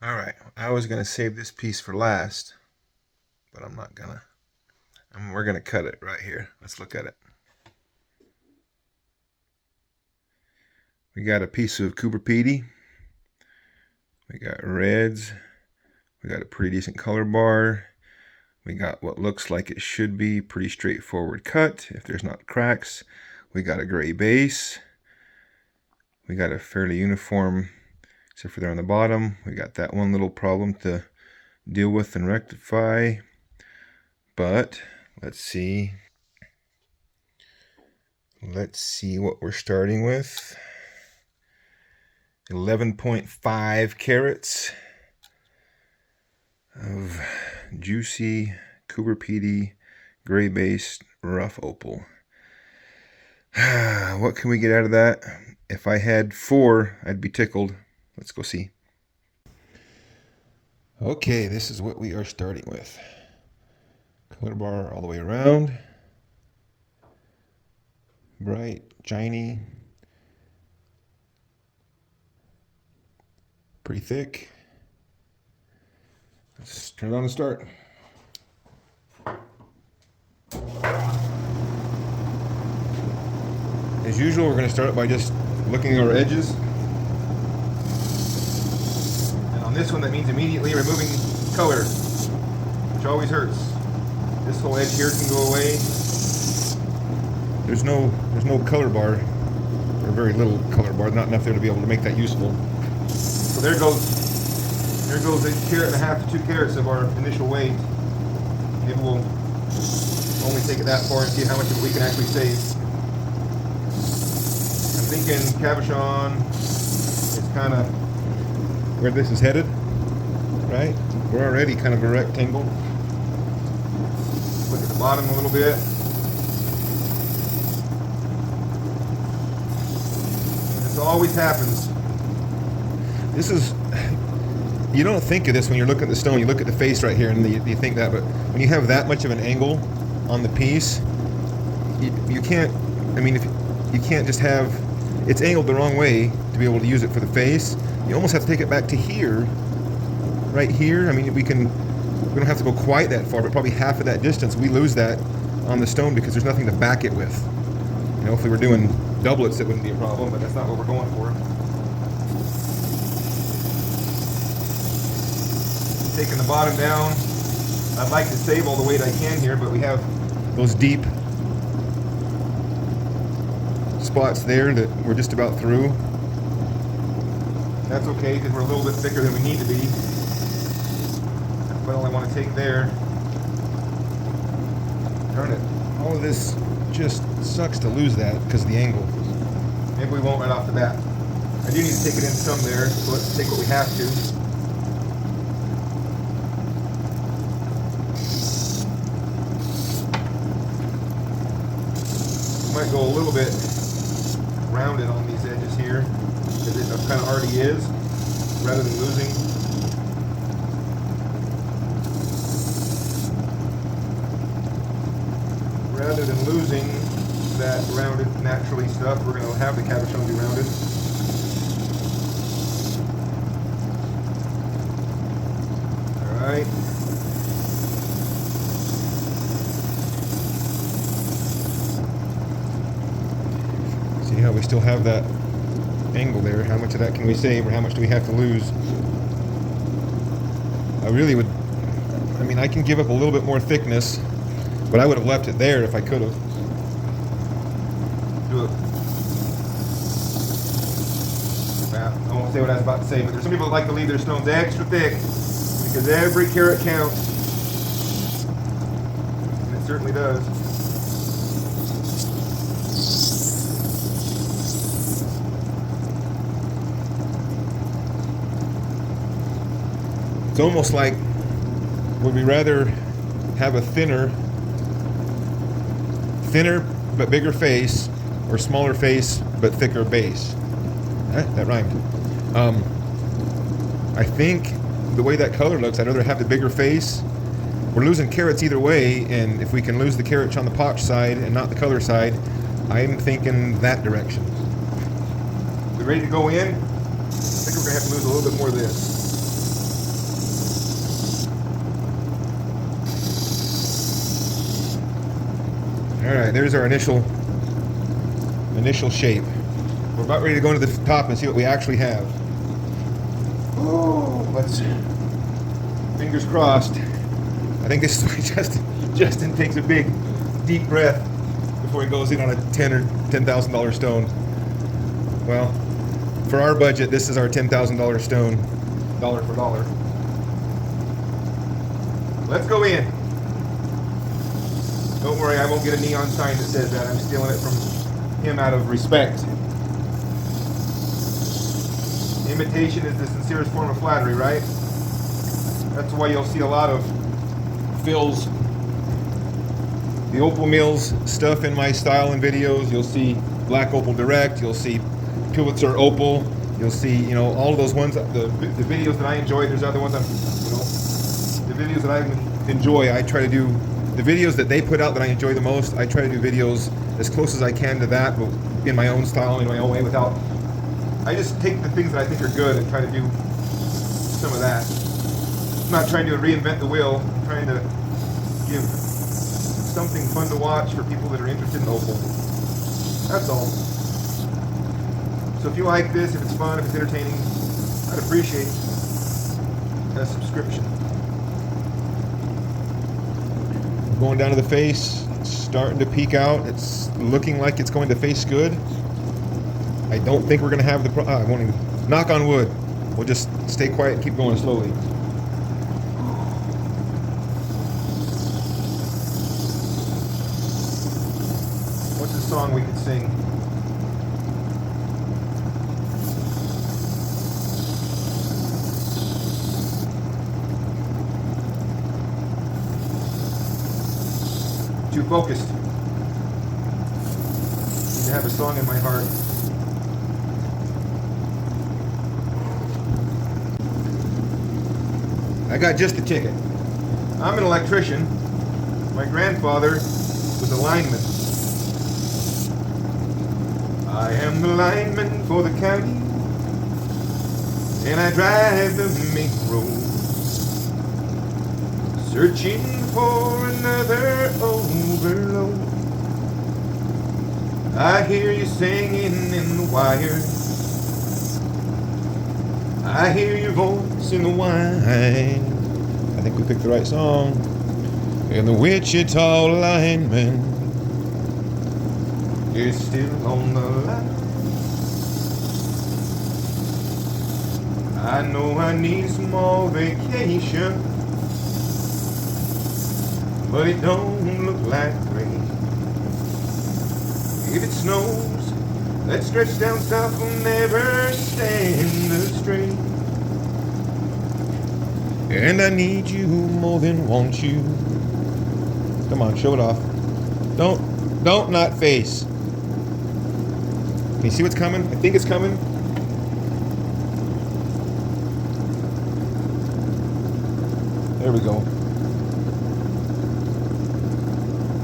Alright, I was going to save this piece for last, but I'm not gonna. We're going to cut it right here. Let's look at it. We got a piece of Cooper Pedy. We got reds. We got a pretty decent color bar. We got what looks like it should be pretty straightforward cut if there's not cracks. We got a gray base. We got a fairly uniform, except for there on the bottom. We got that one little problem to deal with and rectify. But let's see. Let's see what we're starting with. 11.5 carats of juicy Cooper Pedy gray based rough opal. What can we get out of that? If I had 4, I'd be tickled. Let's go see. Okay, this is what we are starting with. Color bar all the way around. Bright, shiny. Pretty thick. Let's turn it on and start. As usual, we're going to start by just looking at our edges. And on this one, that means immediately removing color, which always hurts. This whole edge here can go away. There's no color bar, or very little color bar, not enough there to be able to make that useful. So there goes a carat and a half to 2 carats of our initial weight. Maybe we'll only take it that far and see how much of it we can actually save. I'm thinking Cabochon is kind of where this is headed, right? We're already kind of a rectangle. Look at the bottom a little bit. This always happens. This is, you don't think of this when you're looking at the stone. You look at the face right here and you think that, but when you have that much of an angle on the piece, you can't, I mean, if you can't just have, it's angled the wrong way to be able to use it for the face. You almost have to take it back to here, right here. I mean, we don't have to go quite that far, but probably half of that distance. We lose that on the stone because there's nothing to back it with. You know, if we were doing doublets, it wouldn't be a problem, but that's not what we're going for. Taking the bottom down. I'd like to save all the weight I can here, but we have those deep spots there that we're just about through. That's okay because we're a little bit thicker than we need to be. That's what I only want to take there. Darn it. All of this just sucks to lose that because of the angle. Maybe we won't right off the bat. I do need to take it in some there, so let's take what we have to. Might go a little bit rounded on these edges here, because it kind of already is, rather than losing. Rather than losing that rounded naturally stuff, we're going to have the Cabochon be rounded. Alright. See how we still have that angle there. How much of that can we save, or how much do we have to lose? I really would, I mean, I can give up a little bit more thickness, but I would have left it there if I could have. Do it. I won't say what I was about to say, but there's some people that like to leave their stones extra thick because every carat counts. And it certainly does. It's almost like, would we rather have a thinner but bigger face, or smaller face but thicker base? That rhymed. I think the way that color looks, I'd rather have the bigger face. We're losing carats either way, and if we can lose the carats on the potch side and not the color side, I'm thinking that direction. We ready to go in? I think we're going to have to lose a little bit more of this. All right, there's our initial shape. We're about ready to go to the top and see what we actually have. Oh, let's see. Fingers crossed. I think this is why Justin takes a big, deep breath before he goes in on a $10,000 stone. Well, for our budget, this is our $10,000 stone, dollar for dollar. Let's go in. Don't worry, I won't get a neon sign that says that. I'm stealing it from him out of respect. Imitation is the sincerest form of flattery, right? That's why you'll see a lot of Phil's, the Opal Mills stuff in my style and videos. You'll see Black Opal Direct. You'll see Pulitzer Opal. You'll see, all of those ones. The videos that I enjoy. There's other ones. The videos that I enjoy. I try to do the videos that they put out that I enjoy the most. I try to do videos as close as I can to that, but in my own style, in my own way. I just take the things that I think are good and try to do some of that. I'm not trying to reinvent the wheel. I'm trying to give something fun to watch for people that are interested in Opal. That's all. So if you like this, if it's fun, if it's entertaining, I'd appreciate a subscription. Going down to the face, it's starting to peek out. It's looking like it's going to face good. I don't think we're going to have the I won't even, knock on wood. We'll just stay quiet and keep going slowly. What's a song we could sing? Too focused. Need to have a song in my heart. I got just the ticket. I'm an electrician. My grandfather was a lineman. I am the lineman for the county, and I drive the main road, searching for another overload. I hear you singing in the wire, I hear your voice in the wine. I think we picked the right song. And the Wichita lineman is still on the line. I know I need a small vacation, but it don't look like rain. If it snows, that stretch down south will never stand the strain. And I need you more than want you. Come on, show it off. Don't not face. Can you see what's coming? I think it's coming. There we go.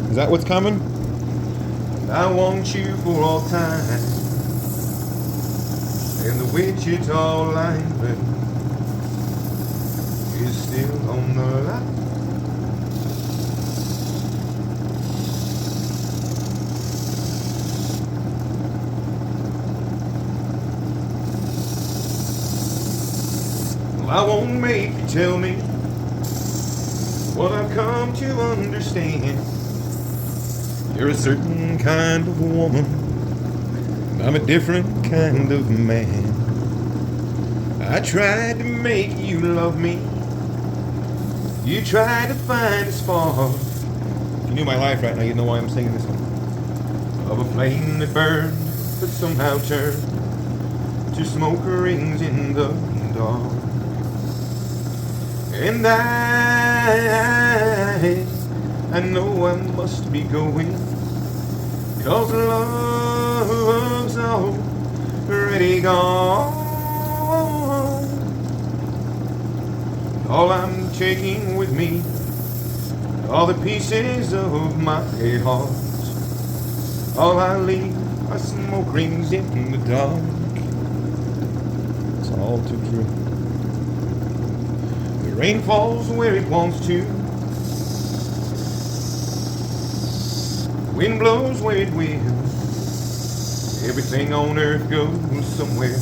Is that what's coming? I want you for all time. And the Wichita lineman is still on the line. Well, I won't make you tell me what I've come to understand. You're a certain kind of woman, I'm a different kind of man. I tried to make you love me, you tried to find a spark. If you knew my life right now, you'd know why I'm singing this one. Of a flame that burned, but somehow turned to smoke rings in the dark. And I know I must be going, 'cause love's already gone. All I'm taking with me are the pieces of my heart. All I leave are smoke rings in the dark. It's all too true. The rain falls where it wants to, Wind blows where it will. Everything on earth goes somewhere.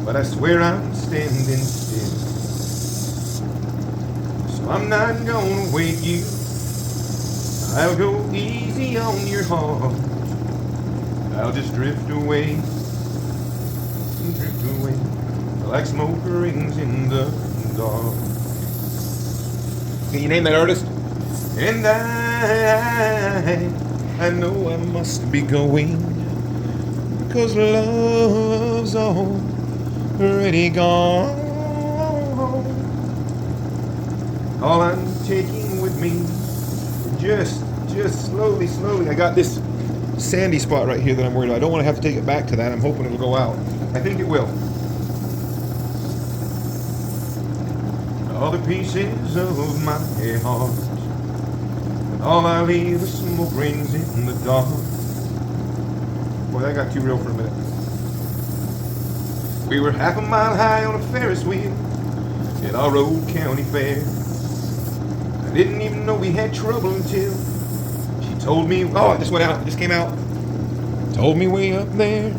But I swear I'm standing still. So I'm not gonna wake you. I'll go easy on your heart. I'll just drift away, like smoke rings in the dark. Can you name that artist? And I know I must be going, 'cause love's already gone. All I'm taking with me, just slowly, I got this sandy spot right here that I'm worried about. I don't want to have to take it back to that. I'm hoping it'll go out. I think it will. All the pieces of my heart, and all I leave are smoke rings in the dark. Boy, that got too real for a minute. We were half a mile high on a Ferris wheel at our old county fair. I didn't even know we had trouble until she told me. Oh, it just went out. It just came out. Told me way up there.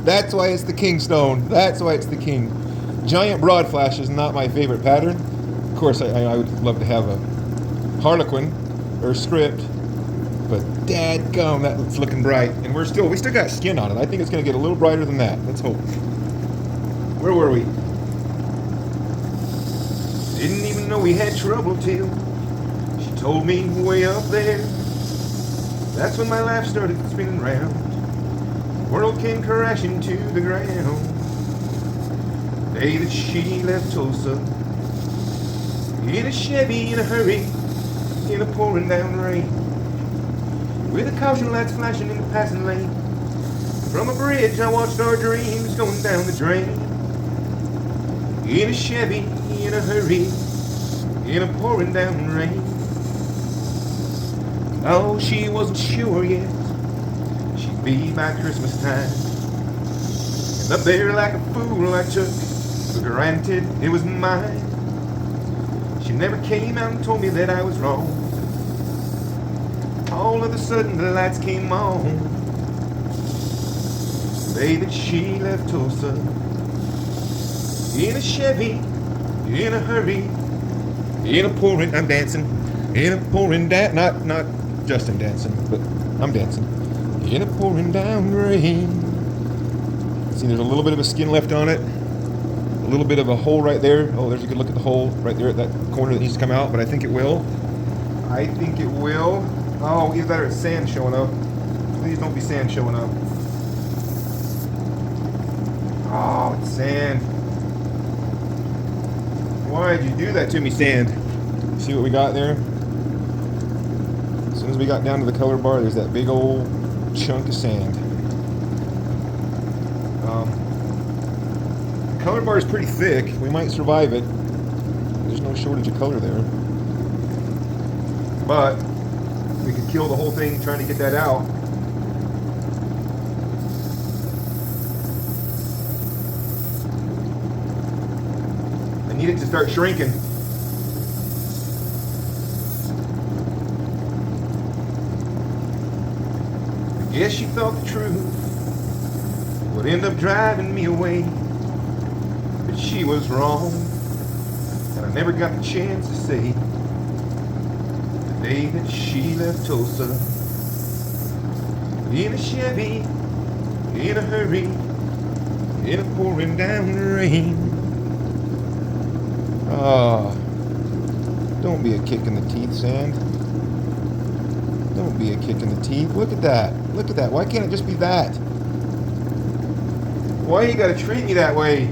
That's why it's the Kingstone. That's why it's the King. Giant broad flash is not my favorite pattern. Of course, I would love to have a Harlequin or script, but dadgum, that's looking bright. And we still got skin on it. I think it's going to get a little brighter than that. Let's hope. Where were we? Didn't even know we had trouble till she told me way up there. That's when my life started spinning round. The world came crashing to the ground. The day that she left Tulsa, in a Chevy, in a hurry, in a pouring down rain, with the caution lights flashing in the passing lane. From a bridge I watched our dreams going down the drain. In a Chevy, in a hurry, in a pouring down rain. Oh, she wasn't sure yet she'd be by Christmas time. And up there like a fool I took for granted it was mine. She never came out and told me that I was wrong. All of a sudden the lights came on. The day that she left Tulsa, in a Chevy, in a hurry, in a pouring, I'm dancing, in a pouring down, not Justin dancing, but I'm dancing, in a pouring down rain. See, there's a little bit of a skin left on it, a little bit of a hole right there. Oh, there's a good look at the hole right there at that corner that needs to come out, but I think it will. I think it will. Oh, either that or it's sand showing up. Please don't be sand showing up. Oh, it's sand. Why'd you do that to me, sand? See what we got there? As soon as we got down to the color bar, there's that big old chunk of sand. The color bar is pretty thick. We might survive it. There's no shortage of color there. But we could kill the whole thing trying to get that out. I need it to start shrinking. I guess she thought the truth would end up driving me away, but she was wrong, and I never got the chance to say the day that she left Tulsa, in a Chevy, in a hurry, in a pouring down rain. Ah, don't be a kick in the teeth, sand. Don't be a kick in the teeth. Look at that. Look at that. Why can't it just be that? Why you gotta treat me that way?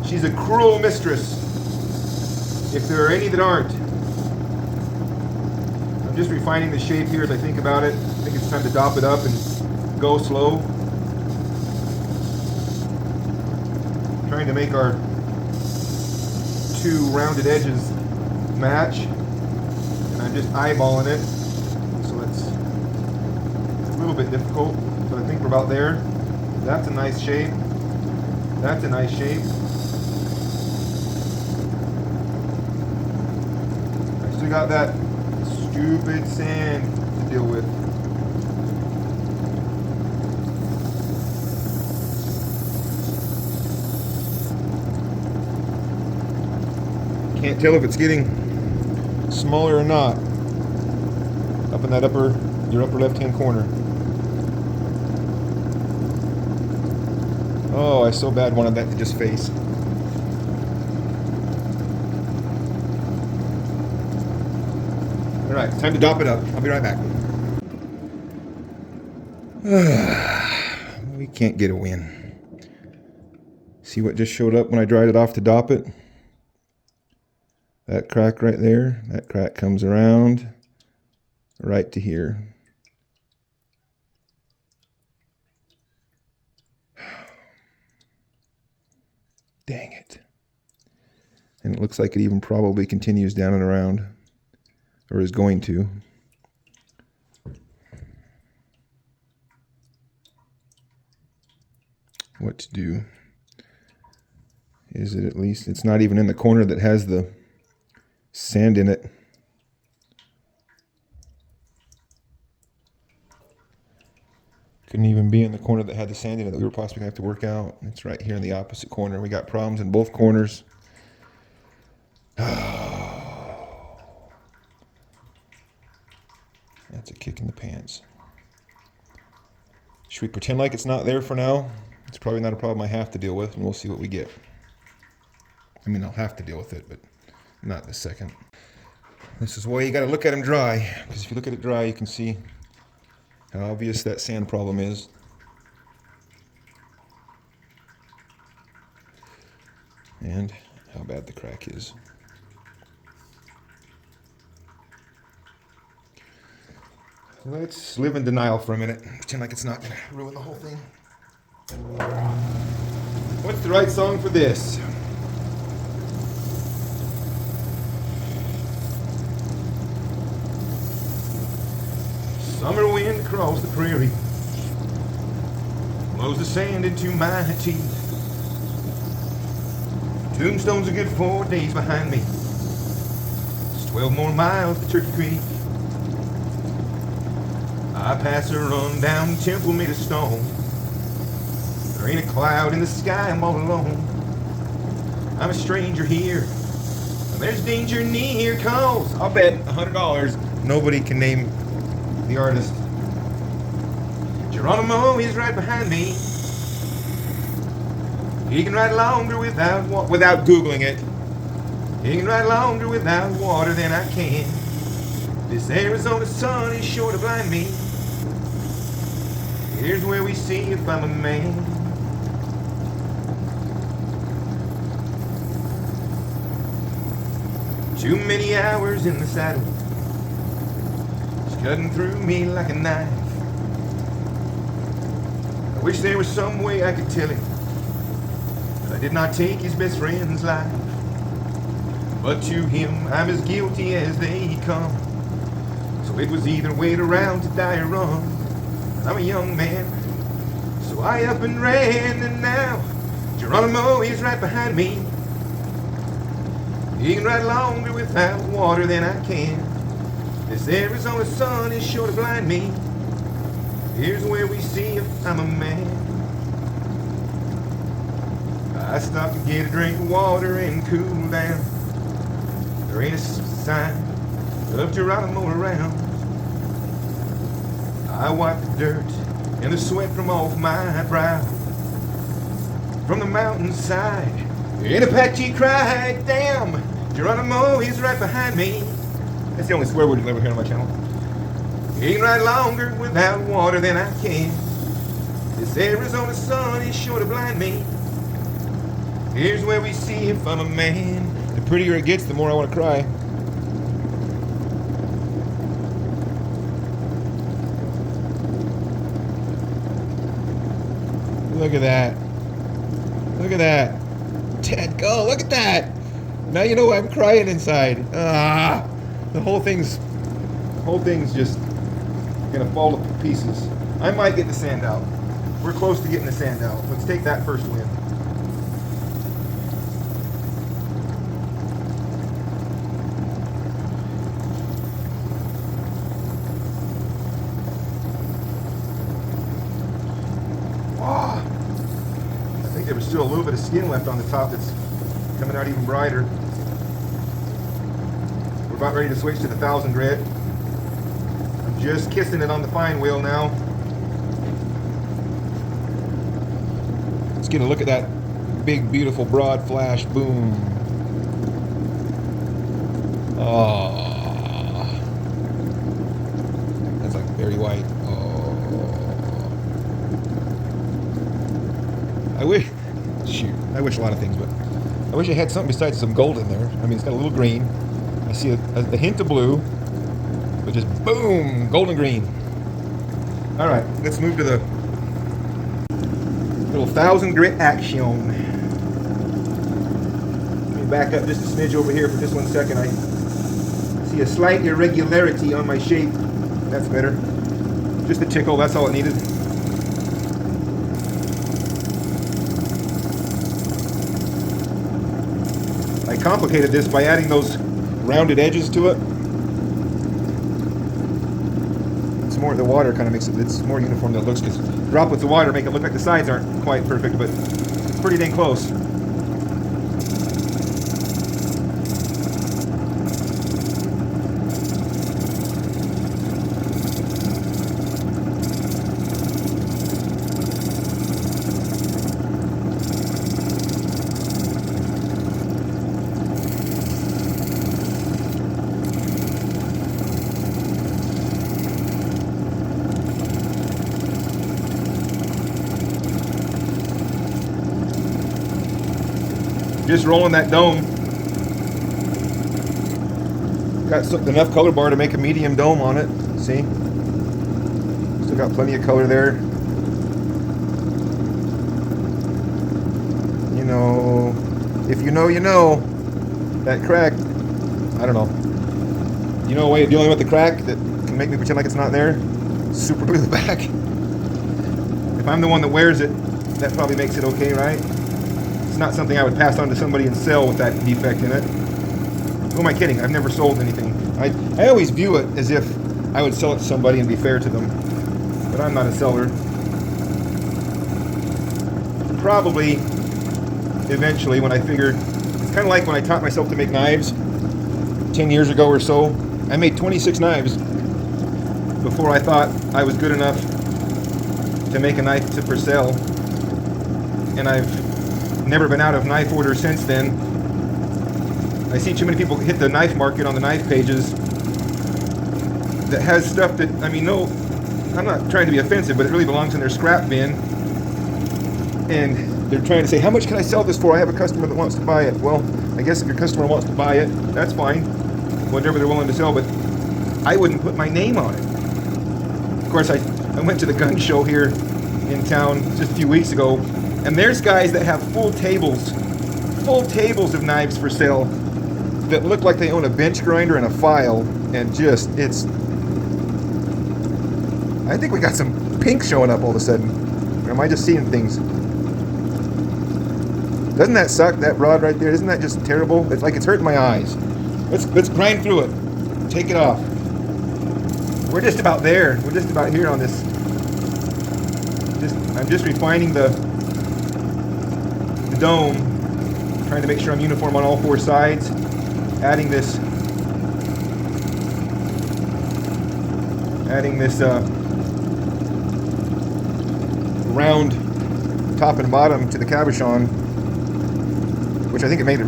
She's a cruel mistress, if there are any that aren't. I'm just refining the shape here as I think about it. I think it's time to dop it up and go slow. Trying to make our two rounded edges match, and I'm just eyeballing it, so it's a little bit difficult, but I think we're about there. That's a nice shape. That's a nice shape. I still got that stupid sand to deal with. Can't tell if it's getting smaller or not. Up in that your upper left-hand corner. Oh, I so bad wanted that to just face. All right, time to dop it up. I'll be right back. We can't get a win. See what just showed up when I dried it off to dop it? That crack right there, that crack comes around right to here. Dang it. And it looks like it even probably continues down and around, or is going to. What to do? Is it at least, it's not even in the corner that has the sand in it. Couldn't even be in the corner that had the sand in it that we were possibly going to have to work out. It's right here in the opposite corner. We got problems in both corners. That's a kick in the pants. Should we pretend like it's not there for now? It's probably not a problem I have to deal with, and we'll see what we get. I mean, I'll have to deal with it, but not this second. This is why you got to look at them dry, because if you look at it dry, you can see how obvious that sand problem is. And how bad the crack is. Let's live in denial for a minute. Pretend like it's not going to ruin the whole thing. What's the right song for this? Summer wind across the prairie blows the sand into my teeth. Tombstone's a good 4 days behind me. It's 12 more miles to Turkey Creek. I pass a run-down temple made of stone. There ain't a cloud in the sky, I'm all alone. I'm a stranger here, and there's danger near, cause I'll bet $100 nobody can name the artist. Geronimo is right behind me. He can ride longer without Googling it. He can ride longer without water than I can. This Arizona sun is sure to blind me. Here's where we see if I'm a man. Too many hours in the saddle, cutting through me like a knife. I wish there was some way I could tell him that I did not take his best friend's life. But to him, I'm as guilty as they come. So it was either wait around to die or run. I'm a young man, so I up and ran, and now Geronimo is right behind me. He can ride longer without water than I can. This Arizona sun is sure to blind me. Here's where we see if I'm a man. I stopped to get a drink of water and cool down. There ain't a sign of Geronimo around. I wiped the dirt and the sweat from off my brow. From the mountainside, an Apache cried, "Damn, Geronimo is right behind me." That's the only swear word you'll ever hear on my channel. He can ride longer without water than I can. This Arizona sun is sure to blind me. Here's where we see if I'm a man. The prettier it gets, the more I want to cry. Look at that. Look at that. Ted, go, look at that. Now you know why I'm crying inside. The whole thing's just gonna fall to pieces. I might get the sand out. We're close to getting the sand out. Let's take that first win. still a little bit of skin left on the top that's coming out even brighter. We're about ready to switch to the 1000 grit. I'm just kissing it on the fine wheel now. Let's get a look at that big, beautiful, broad flash. Boom. Oh, that's like very white. Oh, I wish a lot of things, but I wish I had something besides some gold in there. I mean, it's got a little green. I see a hint of blue, but just boom, golden green. All right, let's move to the little 1000 grit action. Let me back up just a smidge over here for just 1 second. I see a slight irregularity on my shape. That's better. Just a tickle, that's all it needed. I complicated this by adding those rounded edges to it. It's more, the water kind of makes it, it's more uniform than it looks, because droplets of water make it look like the sides aren't quite perfect, but it's pretty dang close. Just rolling that dome. Got enough color bar to make a medium dome on it. See? Still got plenty of color there. You know, if you know, you know. That crack, I don't know. You know a way of dealing with the crack that can make me pretend like it's not there? Super glue the back. If I'm the one that wears it, that probably makes it okay, right? Not something I would pass on to somebody and sell with that defect in it. Who am I kidding? I've never sold anything. I always view it as if I would sell it to somebody and be fair to them, but I'm not a seller. Probably eventually, when I figured, it's kind of like when I taught myself to make knives 10 years ago or so. I made 26 knives before I thought I was good enough to make a knife for sale, and I've never been out of knife orders since then. I see too many people hit the knife market on the knife pages that has stuff that, I mean, no, I'm not trying to be offensive, but it really belongs in their scrap bin. And they're trying to say, how much can I sell this for? I have a customer that wants to buy it. Well, I guess if your customer wants to buy it, that's fine. Whatever they're willing to sell, but I wouldn't put my name on it. Of course, I went to the gun show here in town just a few weeks ago, and there's guys that have full tables of knives for sale that look like they own a bench grinder and a file, and just, it's, I think we got some pink showing up all of a sudden. Or am I just seeing things? Doesn't that suck, that rod right there? Isn't that just terrible? It's like it's hurting my eyes. Let's grind through it. Take it off. We're just about there. We're just about here on this. I'm just refining the dome, trying to make sure I'm uniform on all four sides, adding this round top and bottom to the cabochon, which I think makes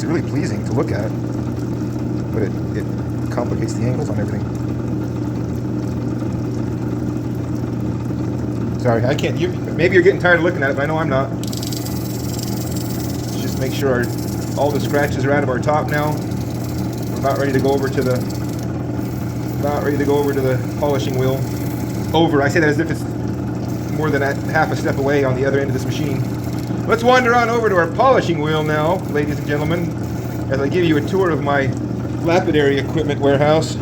it really pleasing to look at, but it complicates the angles on everything. Sorry, I can't. Maybe you're getting tired of looking at it, but I know I'm not. Make sure all the scratches are out of our top now. We're about ready to go over to the polishing wheel. I say that as if it's more than half a step away on the other end of this machine. Let's wander on over to our polishing wheel now, ladies and gentlemen, as I give you a tour of my lapidary equipment warehouse.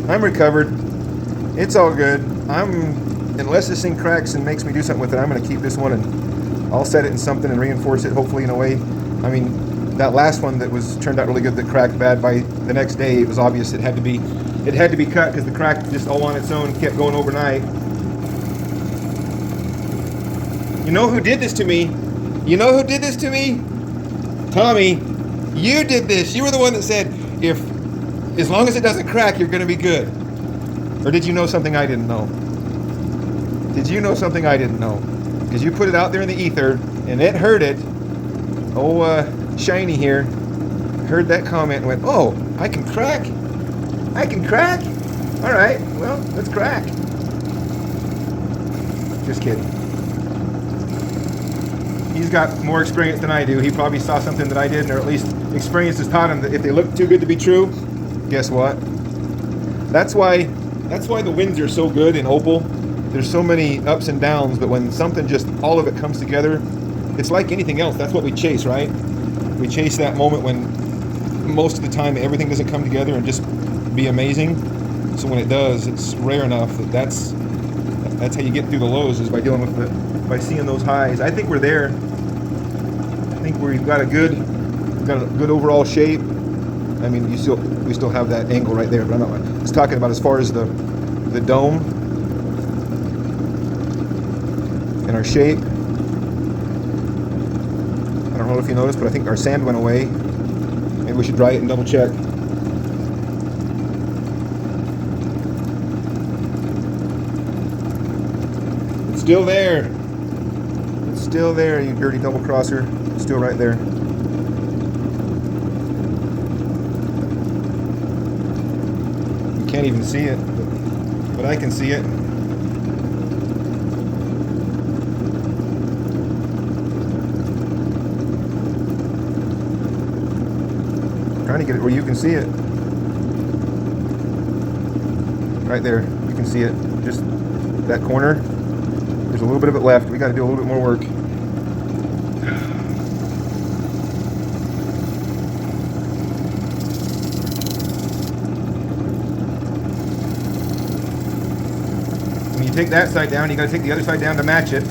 I'm recovered. It's all good. Unless this thing cracks and makes me do something with it, I'm going to keep this one and I'll set it in something and reinforce it, hopefully in a way. I mean, that last one that turned out really good that cracked bad, by the next day it was obvious it had to be cut, because the crack just all on its own kept going overnight. You know who did this to me? You know who did this to me? Tommy, you did this. You were the one that said, if as long as it doesn't crack, you're going to be good. Or did you know something I didn't know? Did you know something I didn't know? Because you put it out there in the ether, and it heard it. Oh, Shiny here heard that comment and went, oh, I can crack? I can crack? All right, well, let's crack. Just kidding. He's got more experience than I do. He probably saw something that I didn't, or at least experience has taught him that if they look too good to be true, guess what? That's why the winds are so good in Opal. There's so many ups and downs, but when something just, all of it comes together, it's like anything else. That's what we chase, right? We chase that moment when most of the time everything doesn't come together and just be amazing. So when it does, it's rare enough that that's how you get through the lows, is by dealing with by seeing those highs. I think we're there. I think we've got a good overall shape. I mean, we still have that angle right there, but I'm not just talking about as far as the dome and our shape. I don't know if you noticed, but I think our sand went away. Maybe we should dry it and double check. It's still there. It's still there, you dirty double crosser. It's still right there. You can't even see it, but I can see it. Trying to get it where you can see it. Right there, you can see it. Just that corner. There's a little bit of it left. We got to do a little bit more work. When you take that side down, you got to take the other side down to match it.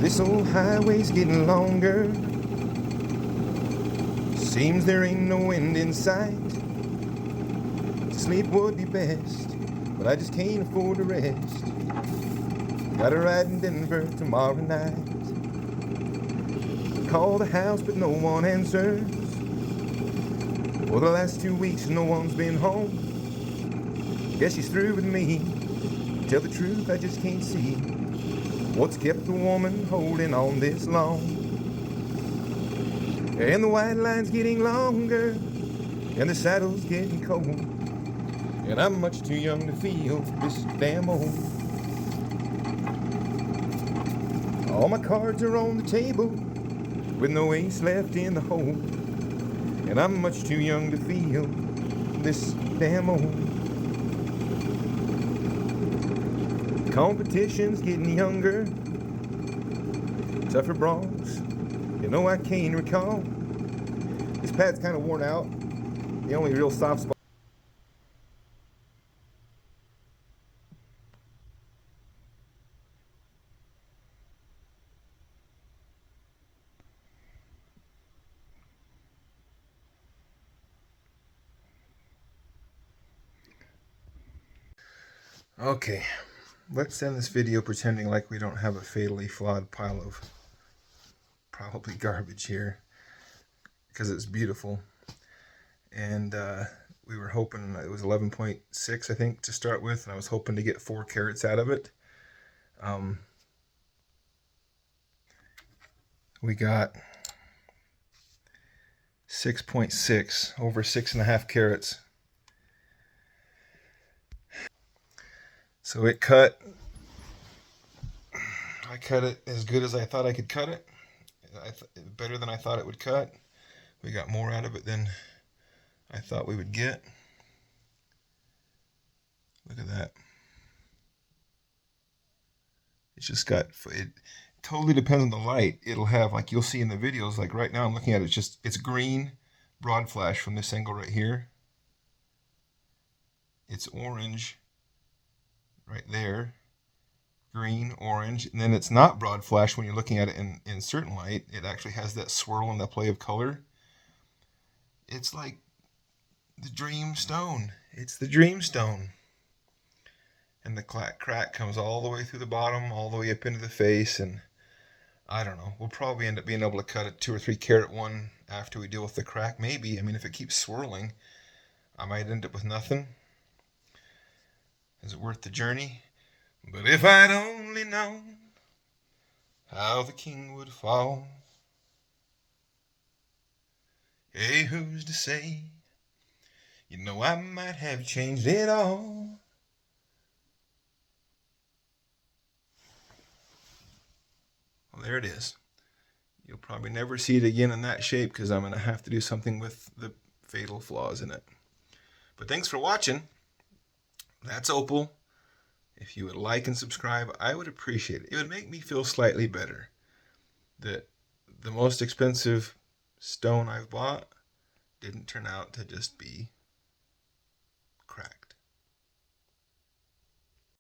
This old highway's getting longer. Seems there ain't no end in sight. Sleep would be best, but I just can't afford to rest. Gotta ride in Denver tomorrow night. Call the house, but no one answers. For the last 2 weeks, no one's been home. Guess she's through with me. Tell the truth, I just can't see what's kept the woman holding on this long. And the white line's getting longer, and the saddle's getting cold, and I'm much too young to feel this damn old. All my cards are on the table, with no ace left in the hole, and I'm much too young to feel this damn old. Competition's getting younger, tougher broncs, you know I can't recall. This pad's kind of worn out. The only real soft spot. Okay, let's end this video pretending like we don't have a fatally flawed pile of probably garbage here, because it's beautiful. And we were hoping, it was 11.6 I think to start with, and I was hoping to get 4 carats out of it. We got 6.6, over 6.5 carats. So it cut. I cut it as good as I thought I could cut it. Better than I thought it would cut. We got more out of it than I thought we would get. Look at that. It's just got, it totally depends on the light. It'll have, like you'll see in the videos, like right now I'm looking at it, it's green broad flash from this angle right here. It's orange right there, green, orange, and then it's not broad flash when you're looking at it in certain light. It actually has that swirl and that play of color. It's like the dream stone. It's the dream stone. And the crack comes all the way through the bottom, all the way up into the face, and I don't know. We'll probably end up being able to cut a 2 or 3 carat one after we deal with the crack. Maybe. I mean, if it keeps swirling, I might end up with nothing. Is it worth the journey? But if I'd only known how the king would fall, hey, who's to say? You know, I might have changed it all. Well, there it is. You'll probably never see it again in that shape because I'm going to have to do something with the fatal flaws in it. But thanks for watching. That's Opal. If you would like and subscribe, I would appreciate it. It would make me feel slightly better that the most expensive stone I've bought didn't turn out to just be